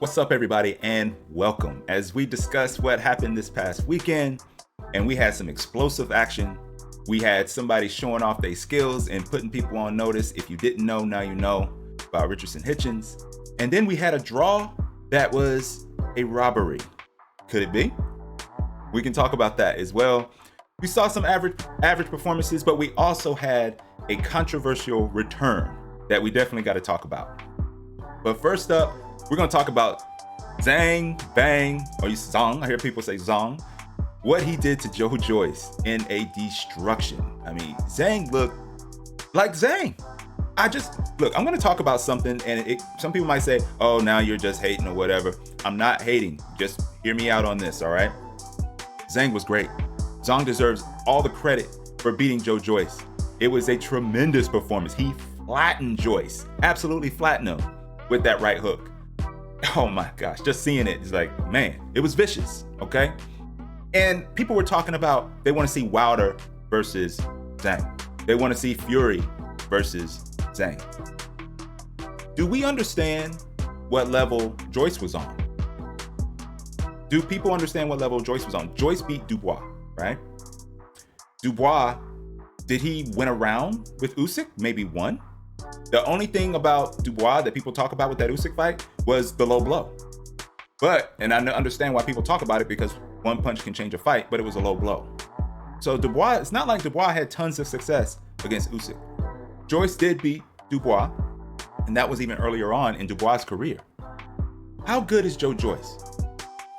What's up, everybody, and welcome. As we discuss what happened this past weekend, and we had some explosive action. We had somebody showing off their skills and putting people on notice. If you didn't know, now you know about Richardson Hitchins. And then we had a draw that was a robbery. Could it be? We can talk about that as well. We saw some average performances, but we also had a controversial return that we definitely got to talk about. But first up, we're going to talk about Zhang, Zhang, I hear people say Zhang, what he did to Joe Joyce in a destruction. I mean, Zhang looked like Zhang. I'm going to talk about something, and some people might say, oh, now you're just hating or whatever. I'm not hating. Just hear me out on this, all right? Zhang was great. Zhang deserves all the credit for beating Joe Joyce. It was a tremendous performance. He flattened Joyce, absolutely flattened him with that right hook. Oh my gosh, just seeing it is like, man, it was vicious, okay? And people were talking about they want to see Wilder versus Zhang. They want to see Fury versus Zhang. Do we understand what level Joyce was on? Do people understand what level Joyce was on? Joyce beat Dubois, right? Dubois, did he win a round with Usyk? Maybe one. The only thing about Dubois that people talk about with that Usyk fight was the low blow. And I understand why people talk about it, because one punch can change a fight, but it was a low blow. So Dubois, it's not like Dubois had tons of success against Usyk. Joyce did beat Dubois, and that was even earlier on in Dubois' career. How good is Joe Joyce?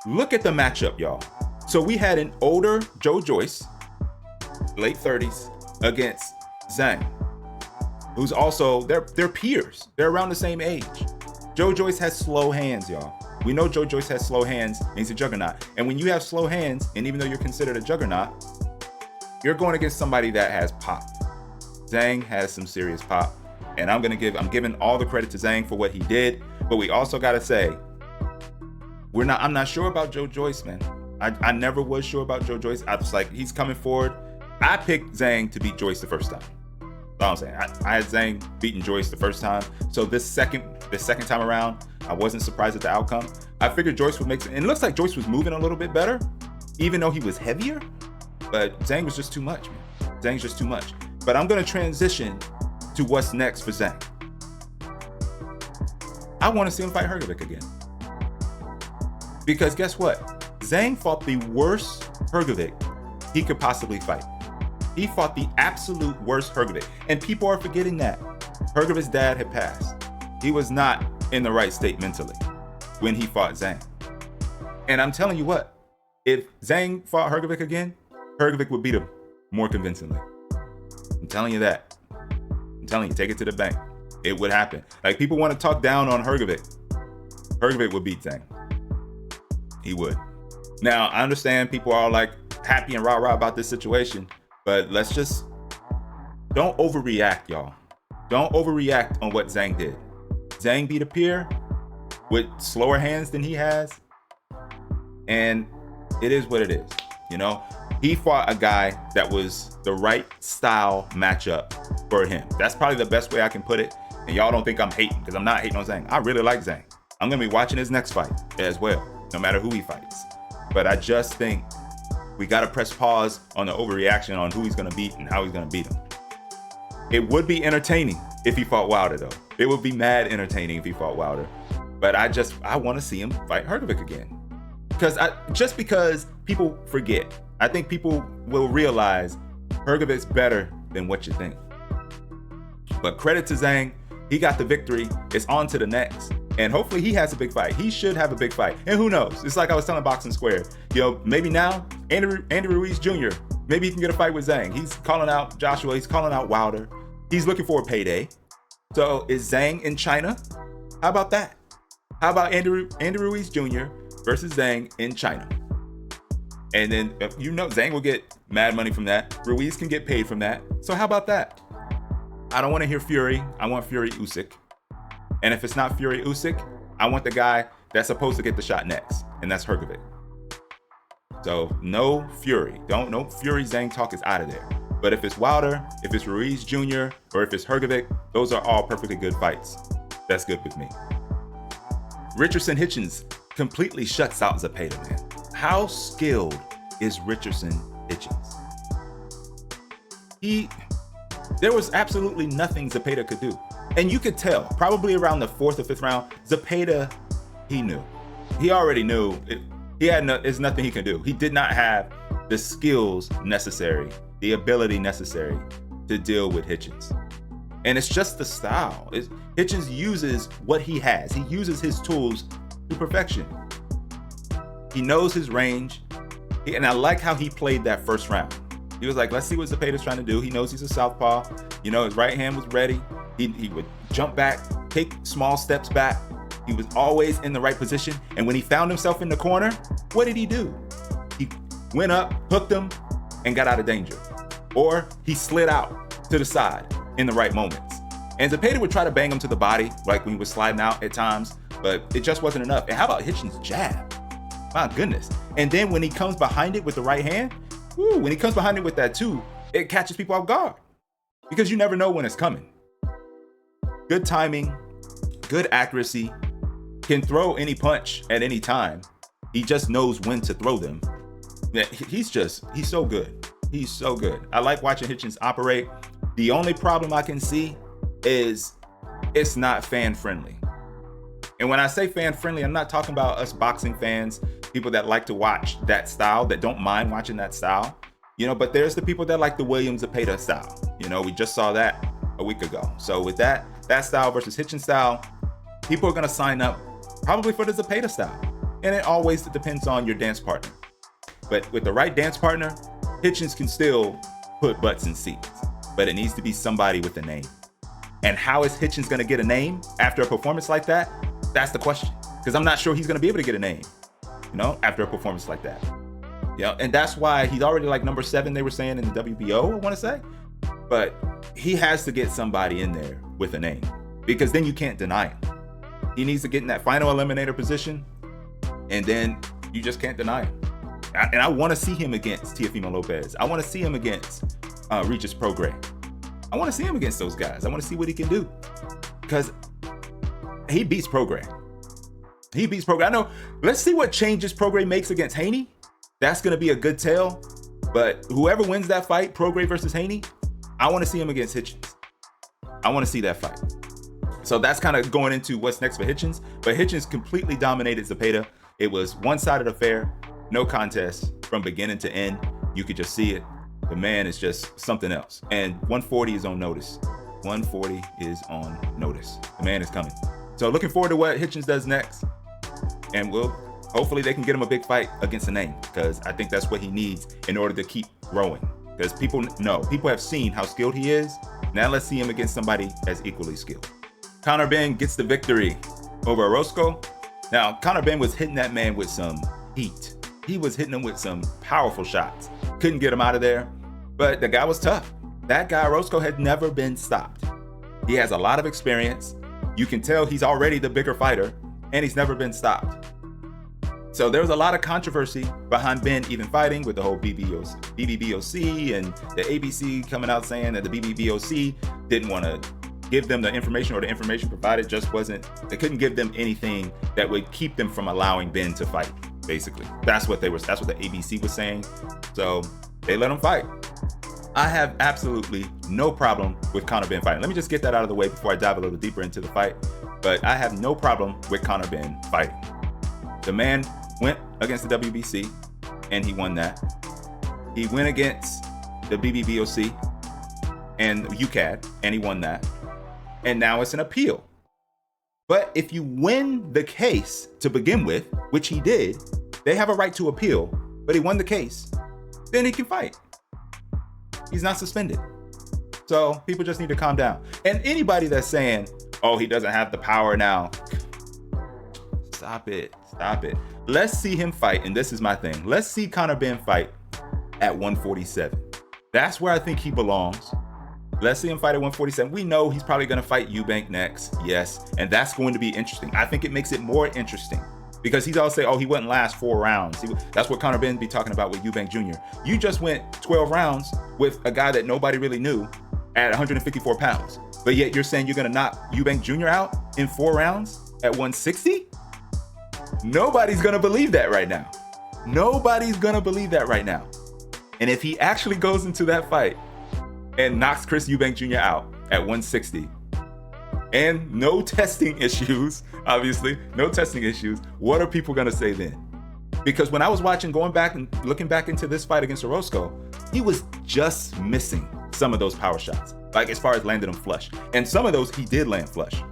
Look at the matchup, y'all. So we had an older Joe Joyce, late 30s, against Zhang, who's also, they're peers. They're around the same age. Joe Joyce has slow hands, y'all. We know Joe Joyce has slow hands, and he's a juggernaut. And when you have slow hands, and even though you're considered a juggernaut, you're going against somebody that has pop. Zhang has some serious pop. And I'm giving all the credit to Zhang for what he did. But we also got to say, I'm not sure about Joe Joyce, man. I never was sure about Joe Joyce. I was like, he's coming forward. I picked Zhang to beat Joyce the first time. That's all I'm saying. I had Zhang beating Joyce the first time. So the second time around, I wasn't surprised at the outcome. I figured Joyce would make it. And it looks like Joyce was moving a little bit better, even though he was heavier. But Zhang was just too much, man. Zhang's just too much. But I'm going to transition to what's next for Zhang. I want to see him fight Hrgovic again. Because guess what? Zhang fought the worst Hrgovic he could possibly fight. He fought the absolute worst Hrgovic. And people are forgetting that. Hrgovic's dad had passed. He was not in the right state mentally when he fought Zhang. And I'm telling you what, if Zhang fought Hrgovic again, Hrgovic would beat him more convincingly. I'm telling you that. I'm telling you, take it to the bank. It would happen. Like, people want to talk down on Hrgovic. Hrgovic would beat Zhang. He would. Now, I understand people are like happy and rah-rah about this situation, but let's just don't overreact, y'all. Don't overreact on what Zhang did. Zhang beat a peer with slower hands than he has, and it is what it is. You know, he fought a guy that was the right style matchup for him. That's probably the best way I can put it. And y'all don't think I'm hating, because I'm not hating on Zhang. I really like Zhang. I'm gonna be watching his next fight as well, no matter who he fights. But I just think we got to press pause on the overreaction on who he's going to beat and how he's going to beat him. It would be entertaining if he fought Wilder, though. It would be mad entertaining if he fought Wilder. But I want to see him fight Hrgovic again. Because people forget. I think people will realize Hrgovic's better than what you think. But credit to Zhang. He got the victory. It's on to the next. And hopefully he has a big fight. He should have a big fight. And who knows? It's like I was telling Boxing Square. Maybe now, Andy Ruiz Jr., maybe he can get a fight with Zhang. He's calling out Joshua. He's calling out Wilder. He's looking for a payday. So is Zhang in China? How about that? How about Andy Ruiz Jr. versus Zhang in China? And then, Zhang will get mad money from that. Ruiz can get paid from that. So how about that? I don't want to hear Fury. I want Fury Usyk. And if it's not Fury Usyk, I want the guy that's supposed to get the shot next, and that's Hrgovic. So no Fury. No Fury Zhang talk is out of there. But if it's Wilder, if it's Ruiz Jr., or if it's Hrgovic, those are all perfectly good fights. That's good with me. Richardson Hitchins completely shuts out Zepeda, man. How skilled is Richardson Hitchins? There was absolutely nothing Zepeda could do. And you could tell, probably around the 4th or 5th round, Zepeda, he knew. He already knew. There's nothing he could do. He did not have the skills necessary, the ability necessary to deal with Hitchins. And it's just the style. Hitchins uses what he has. He uses his tools to perfection. He knows his range. And I like how he played that first round. He was like, let's see what Zepeda's trying to do. He knows he's a southpaw. His right hand was ready. He would jump back, take small steps back. He was always in the right position. And when he found himself in the corner, what did he do? He went up, hooked him, and got out of danger. Or he slid out to the side in the right moments. And Zepeda would try to bang him to the body, like when he was sliding out at times, but it just wasn't enough. And how about Hitchins' jab? My goodness. And then when he comes behind it with the right hand, when he comes behind it with that too, it catches people off guard because you never know when it's coming. Good timing, good accuracy, can throw any punch at any time. He just knows when to throw them. He's so good. He's so good. I like watching Hitchins operate. The only problem I can see is it's not fan friendly. And when I say fan friendly, I'm not talking about us boxing fans, people that like to watch that style, that don't mind watching that style, but there's the people that like the William Zepeda style. We just saw that a week ago. So with that style versus Hitchins style, people are going to sign up probably for the Zepeda style. And it always depends on your dance partner. But with the right dance partner, Hitchins can still put butts in seats, but it needs to be somebody with a name. And how is Hitchins going to get a name after a performance like that? That's the question. Because I'm not sure he's going to be able to get a name, after a performance like that. And that's why he's already like number 7, they were saying in the WBO, I want to say. But he has to get somebody in there with a name, because then you can't deny him. He needs to get in that final eliminator position, and then you just can't deny him. And I want to see him against Teofimo Lopez. I want to see him against Regis Prograis. I want to see him against those guys. I want to see what he can do, because he beats Prograis. I know. Let's see what changes Prograis makes against Haney. That's going to be a good tell. But whoever wins that fight, Prograis versus Haney, I want to see him against Hitchins. I want to see that fight. So that's kind of going into what's next for Hitchins. But Hitchins completely dominated Zepeda. It was one-sided affair, no contest from beginning to end. You could just see it. The man is just something else. And 140 is on notice. 140 is on notice. The man is coming. So looking forward to what Hitchins does next. And hopefully they can get him a big fight against a name, because I think that's what he needs in order to keep growing. Because people have seen how skilled he is. Now let's see him against somebody as equally skilled. Conor Benn gets the victory over Orozco. Now, Conor Benn was hitting that man with some heat. He was hitting him with some powerful shots. Couldn't get him out of there, but the guy was tough. That guy, Orozco, had never been stopped. He has a lot of experience. You can tell he's already the bigger fighter, and he's never been stopped. So there was a lot of controversy behind Benn even fighting, with the whole BBBOC and the ABC coming out saying that the BBBOC didn't want to give them the information, or the information provided they couldn't give them anything that would keep them from allowing Benn to fight, basically. That's what the ABC was saying. So they let him fight. I have absolutely no problem with Conor Benn fighting. Let me just get that out of the way before I dive a little deeper into the fight. But I have no problem with Conor Benn fighting. The man went against the WBC and he won that. He went against the BBBOC and UCAD and he won that. And now it's an appeal. But if you win the case to begin with, which he did, they have a right to appeal, but he won the case, then he can fight. He's not suspended. So people just need to calm down. And anybody that's saying, oh, he doesn't have the power now, stop it. Let's see him fight, and this is my thing. Let's see Conor Benn fight at 147. That's where I think he belongs. Let's see him fight at 147. We know he's probably going to fight Eubank next, yes, and that's going to be interesting. I think it makes it more interesting, because he's always say, oh, he wouldn't last 4 rounds. That's what Conor Benn be talking about with Eubank Jr. You just went 12 rounds with a guy that nobody really knew at 154 pounds, but yet you're saying you're going to knock Eubank Jr. out in 4 rounds at 160? Nobody's going to believe that right now. Nobody's going to believe that right now. And if he actually goes into that fight and knocks Chris Eubank Jr. out at 160, and no testing issues, obviously, no testing issues, what are people going to say then? Because when I was going back and looking back into this fight against Orozco, he was just missing some of those power shots, like as far as landing them flush. And some of those he did land flush.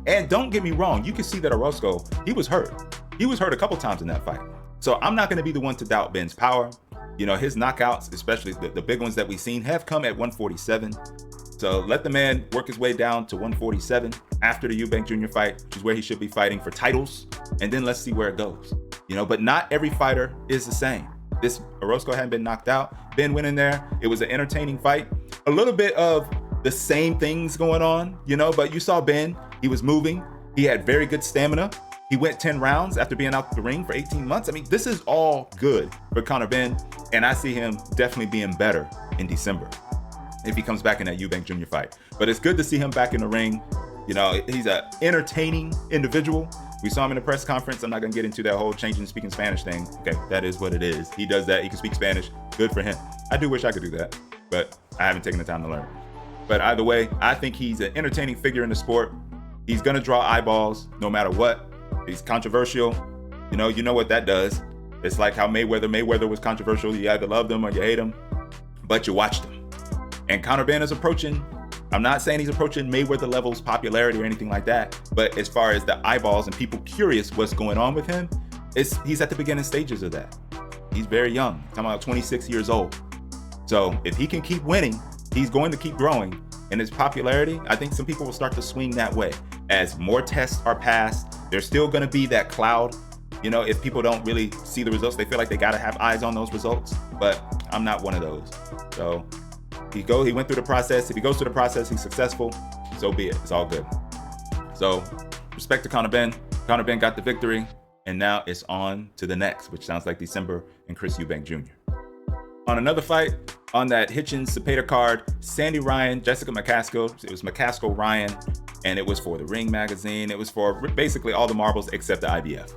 And don't get me wrong, you can see that Orozco, he was hurt. He was hurt a couple times in that fight. So I'm not going to be the one to doubt Benn's power. You know, his knockouts, especially the big ones that we've seen, have come at 147. So let the man work his way down to 147 after the Eubank Jr. fight, which is where he should be fighting for titles. And then let's see where it goes. You know, but not every fighter is the same. This Orozco hadn't been knocked out. Benn went in there. It was an entertaining fight. A little bit of the same things going on, you know, but you saw Benn. He was moving. He had very good stamina. He went 10 rounds after being out the ring for 18 months. I mean, this is all good for Conor Benn, and I see him definitely being better in December if he comes back in that Eubank Jr. fight. But it's good to see him back in the ring. You know, he's an entertaining individual. We saw him in a press conference. I'm not going to get into that whole changing speaking Spanish thing. Okay, that is what it is. He does that. He can speak Spanish. Good for him. I do wish I could do that, but I haven't taken the time to learn. But either way, I think he's an entertaining figure in the sport. He's going to draw eyeballs no matter what. He's controversial. You know what that does. It's like how Mayweather was controversial. You either loved him or you hate him, but you watched him. And Conor Benn is approaching, I'm not saying he's approaching Mayweather levels popularity or anything like that, but as far as the eyeballs and people curious what's going on with him, he's at the beginning stages of that. He's very young. I'm talking about 26 years old. So if he can keep winning, he's going to keep growing. And his popularity, I think some people will start to swing that way. As more tests are passed, there's still going to be that cloud. You know, if people don't really see the results, they feel like they got to have eyes on those results. But I'm not one of those. So he went through the process. If he goes through the process, he's successful. So be it. It's all good. So respect to Conor Benn. Conor Benn got the victory. And now it's on to the next, which sounds like December, and Chris Eubank Jr. On another fight, on that Hitchins Zepeda card, Sandy Ryan, Jessica McCaskill. It was McCaskill Ryan, and it was for the Ring magazine. It was for basically all the marbles except the IBF.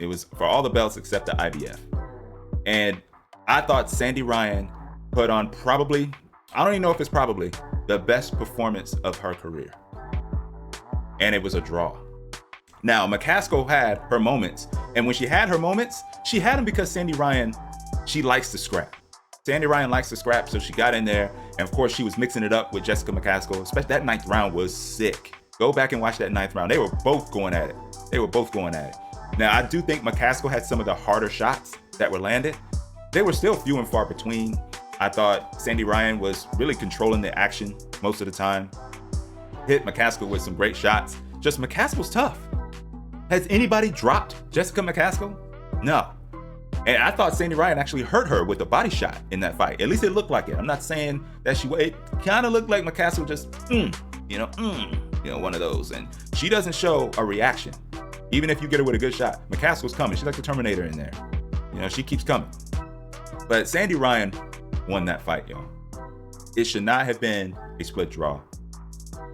It was for all the belts except the IBF. And I thought Sandy Ryan put on probably, I don't even know if it's probably, the best performance of her career. And it was a draw. Now, McCaskill had her moments, and when she had her moments, she had them because Sandy Ryan, she likes to scrap. Sandy Ryan likes to scrap, so she got in there, and of course she was mixing it up with Jessica McCaskill. Especially that 9th round was sick. Go back and watch that 9th round. They were both going at it. Now, I do think McCaskill had some of the harder shots that were landed. They were still few and far between. I thought Sandy Ryan was really controlling the action most of the time. Hit McCaskill with some great shots. Just McCaskill's tough. Has anybody dropped Jessica McCaskill? No. And I thought Sandy Ryan actually hurt her with a body shot in that fight. At least it looked like it. I'm not saying that it kind of looked like McCaskill just, one of those. And she doesn't show a reaction. Even if you get her with a good shot, McCaskill's coming. She's like the Terminator in there. You know, she keeps coming. But Sandy Ryan won that fight, y'all. It should not have been a split draw.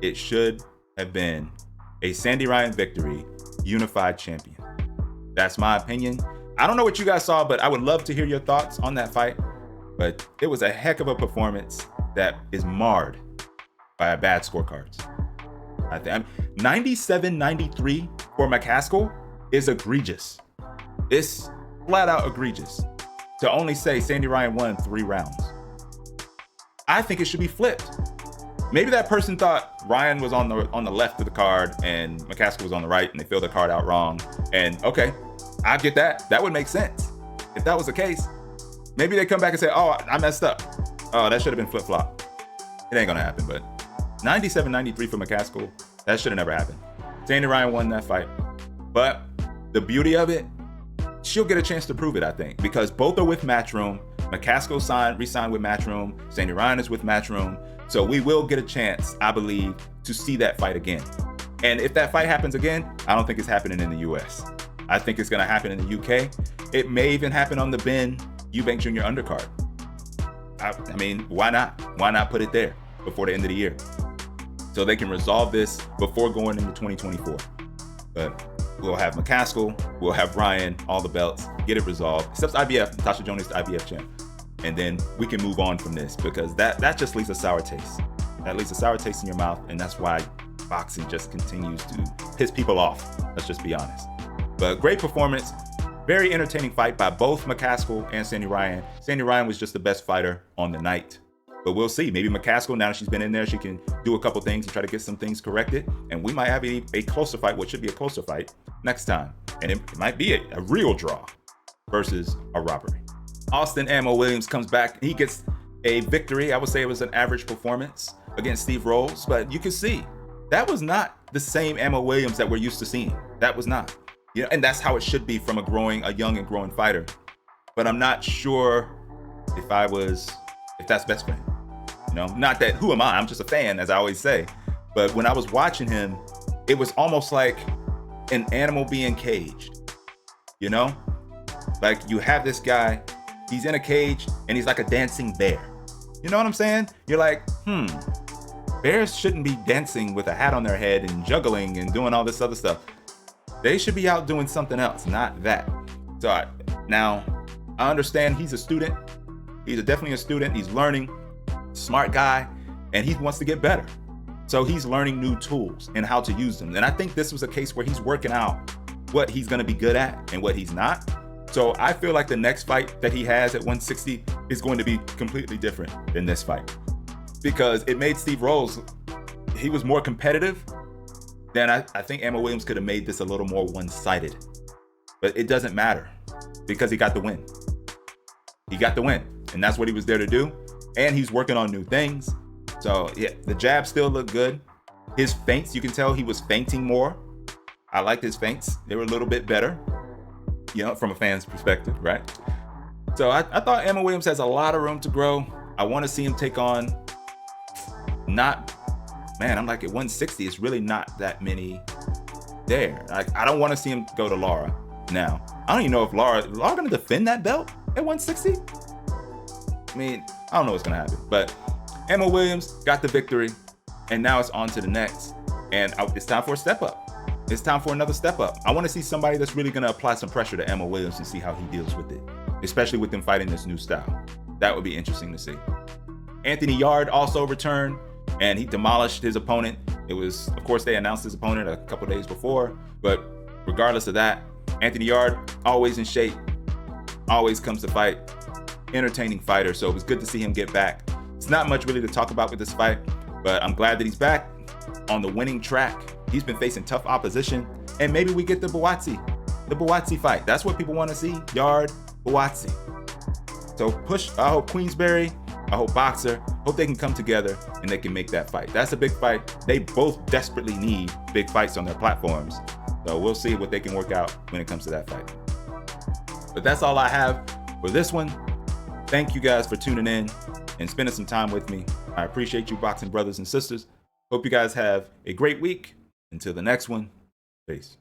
It should have been a Sandy Ryan victory, unified champion. That's my opinion. I don't know what you guys saw, but I would love to hear your thoughts on that fight. But it was a heck of a performance that is marred by bad scorecards. I think 97-93 for McCaskill is egregious. It's flat out egregious to only say Sandy Ryan won 3 rounds. I think it should be flipped. Maybe that person thought Ryan was on the left of the card and McCaskill was on the right, and they filled the card out wrong. And okay, I get that. That would make sense. If that was the case, maybe they come back and say, oh, I messed up. Oh, that should have been flip-flop. It ain't gonna happen, but 97-93 for McCaskill, that should have never happened. Sandy Ryan won that fight. But the beauty of it, she'll get a chance to prove it, I think, because both are with Matchroom. McCaskill re-signed with Matchroom. Sandy Ryan is with Matchroom. So we will get a chance, I believe, to see that fight again. And if that fight happens again, I don't think it's happening in the US. I think it's gonna happen in the UK. It may even happen on the Benn Eubank Jr. undercard. I mean, why not? Why not put it there before the end of the year? So they can resolve this before going into 2024. But We'll have McCaskill. We'll have Ryan, all the belts, get it resolved. Except IBF, Natasha Jonas, the IBF champ. And then we can move on from this because that just leaves a sour taste. That leaves a sour taste in your mouth, and that's why boxing just continues to piss people off. Let's just be honest. But great performance. Very entertaining fight by both McCaskill and Sandy Ryan. Sandy Ryan was just the best fighter on the night. But we'll see. Maybe McCaskill, now that she's been in there, she can do a couple things and try to get some things corrected. And we might have a closer fight, what should be a closer fight, next time. And it might be a real draw versus a robbery. Austin Ammo Williams comes back. He gets a victory. I would say it was an average performance against Steve Rolls. But you can see, that was not the same Ammo Williams that we're used to seeing. That was not. Yeah, and that's how it should be from a young and growing fighter. But I'm not sure if that's best for him. Not that, who am I? I'm just a fan, as I always say. But when I was watching him, it was almost like an animal being caged. Like you have this guy, he's in a cage and he's like a dancing bear. You know what I'm saying? You're like, bears shouldn't be dancing with a hat on their head and juggling and doing all this other stuff. They should be out doing something else, not that. So now I understand he's a student. He's definitely a student. He's learning, smart guy, and he wants to get better. So he's learning new tools and how to use them. And I think this was a case where he's working out what he's going to be good at and what he's not. So I feel like the next fight that he has at 160 is going to be completely different than this fight, because it made Steve Rolls, he was more competitive. Then I think Ammo Williams could have made this a little more one-sided. But it doesn't matter because he got the win. He got the win, and that's what he was there to do. And he's working on new things. So yeah, the jab still looked good. His feints, you can tell he was feinting more. I liked his feints. They were a little bit better, from a fan's perspective, right? So I thought Ammo Williams has a lot of room to grow. I want to see him take on I'm like at 160, it's really not that many there. I don't want to see him go to Lara now. I don't even know if Lara going to defend that belt at 160. I mean, I don't know what's going to happen. But Ammo Williams got the victory, and now it's on to the next. And it's time for a step up. It's time for another step up. I want to see somebody that's really going to apply some pressure to Ammo Williams and see how he deals with it, especially with them fighting this new style. That would be interesting to see. Anthony Yarde also returned, and he demolished his opponent. It was, of course, they announced his opponent a couple days before, but regardless of that, Anthony Yarde, always in shape, always comes to fight, entertaining fighter, so it was good to see him get back. It's not much really to talk about with this fight, but I'm glad that he's back on the winning track. He's been facing tough opposition, and maybe we get the Buatsi fight. That's what people want to see, Yarde, Buatsi. So I hope Queensberry, I hope Boxer, hope they can come together and they can make that fight. That's a big fight. They both desperately need big fights on their platforms. So we'll see what they can work out when it comes to that fight. But that's all I have for this one. Thank you guys for tuning in and spending some time with me. I appreciate you, boxing brothers and sisters. Hope you guys have a great week. Until the next one, peace.